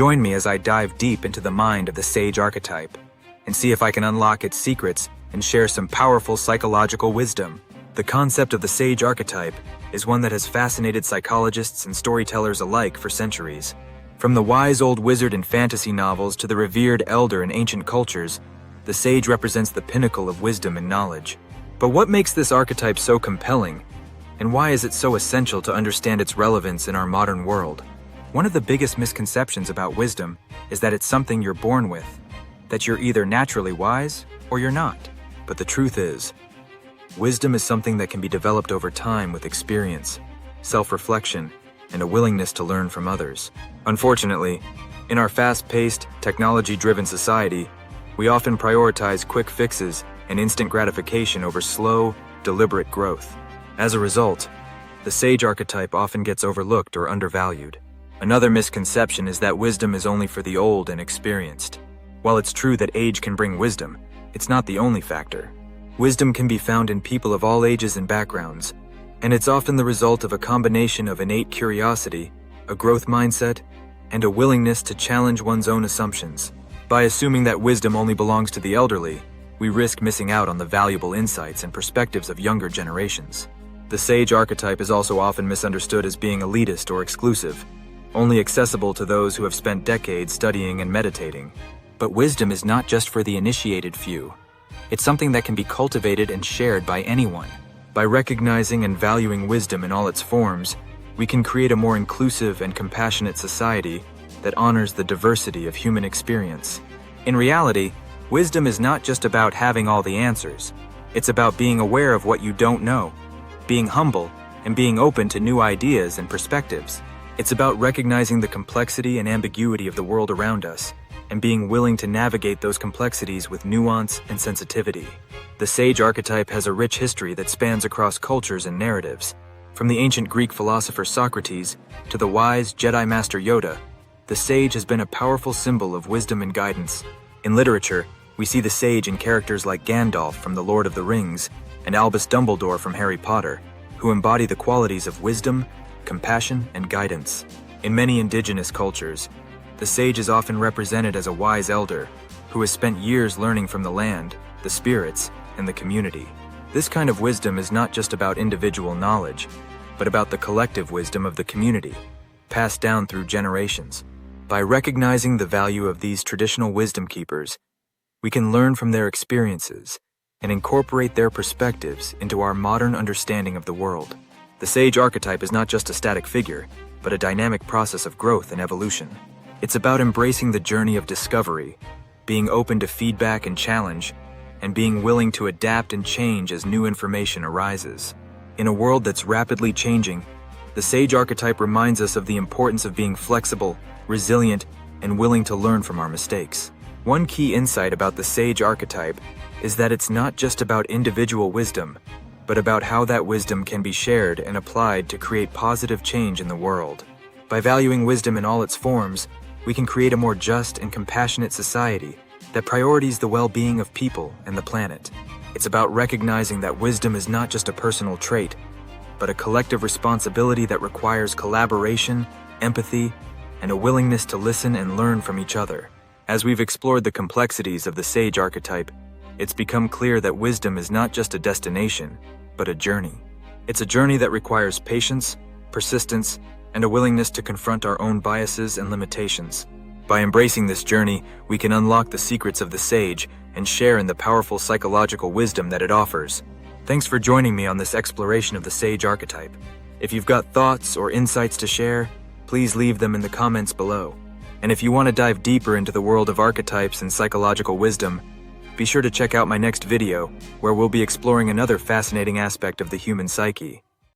Join me as I dive deep into the mind of the Sage Archetype and see if I can unlock its secrets and share some powerful psychological wisdom. The concept of the Sage Archetype is one that has fascinated psychologists and storytellers alike for centuries. From the wise old wizard in fantasy novels to the revered elder in ancient cultures, the sage represents the pinnacle of wisdom and knowledge. But what makes this archetype so compelling, and why is it so essential to understand its relevance in our modern world? One of the biggest misconceptions about wisdom is that it's something you're born with, that you're either naturally wise or you're not. But the truth is, wisdom is something that can be developed over time with experience, self-reflection, and a willingness to learn from others. Unfortunately, in our fast-paced, technology-driven society, we often prioritize quick fixes and instant gratification over slow, deliberate growth. As a result, the sage archetype often gets overlooked or undervalued. Another misconception is that wisdom is only for the old and experienced. While it's true that age can bring wisdom, it's not the only factor. Wisdom can be found in people of all ages and backgrounds, and it's often the result of a combination of innate curiosity, a growth mindset, and a willingness to challenge one's own assumptions. By assuming that wisdom only belongs to the elderly, we risk missing out on the valuable insights and perspectives of younger generations. The sage archetype is also often misunderstood as being elitist or exclusive, only accessible to those who have spent decades studying and meditating. But wisdom is not just for the initiated few. It's something that can be cultivated and shared by anyone. By recognizing and valuing wisdom in all its forms, we can create a more inclusive and compassionate society that honors the diversity of human experience. In reality, wisdom is not just about having all the answers. It's about being aware of what you don't know, being humble, and being open to new ideas and perspectives. It's about recognizing the complexity and ambiguity of the world around us, and being willing to navigate those complexities with nuance and sensitivity. The sage archetype has a rich history that spans across cultures and narratives. From the ancient Greek philosopher Socrates to the wise Jedi Master Yoda, the sage has been a powerful symbol of wisdom and guidance. In literature, we see the sage in characters like Gandalf from The Lord of the Rings and Albus Dumbledore from Harry Potter, who embody the qualities of wisdom, compassion, and guidance. In many indigenous cultures, the sage is often represented as a wise elder who has spent years learning from the land, the spirits, and the community. This kind of wisdom is not just about individual knowledge, but about the collective wisdom of the community, passed down through generations. By recognizing the value of these traditional wisdom keepers, we can learn from their experiences and incorporate their perspectives into our modern understanding of the world. The sage archetype is not just a static figure, but a dynamic process of growth and evolution. It's about embracing the journey of discovery, being open to feedback and challenge, and being willing to adapt and change as new information arises. In a world that's rapidly changing, the sage archetype reminds us of the importance of being flexible, resilient, and willing to learn from our mistakes. One key insight about the sage archetype is that it's not just about individual wisdom, but about how that wisdom can be shared and applied to create positive change in the world. By valuing wisdom in all its forms, we can create a more just and compassionate society that priorities the well-being of people and the planet. It's about recognizing that wisdom is not just a personal trait, but a collective responsibility that requires collaboration, empathy, and a willingness to listen and learn from each other. As we've explored the complexities of the sage archetype, it's become clear that wisdom is not just a destination, but a journey. It's a journey that requires patience, persistence, and a willingness to confront our own biases and limitations. By embracing this journey, we can unlock the secrets of the sage and share in the powerful psychological wisdom that it offers. Thanks for joining me on this exploration of the sage archetype. If you've got thoughts or insights to share, please leave them in the comments below. And if you want to dive deeper into the world of archetypes and psychological wisdom, be sure to check out my next video, where we'll be exploring another fascinating aspect of the human psyche.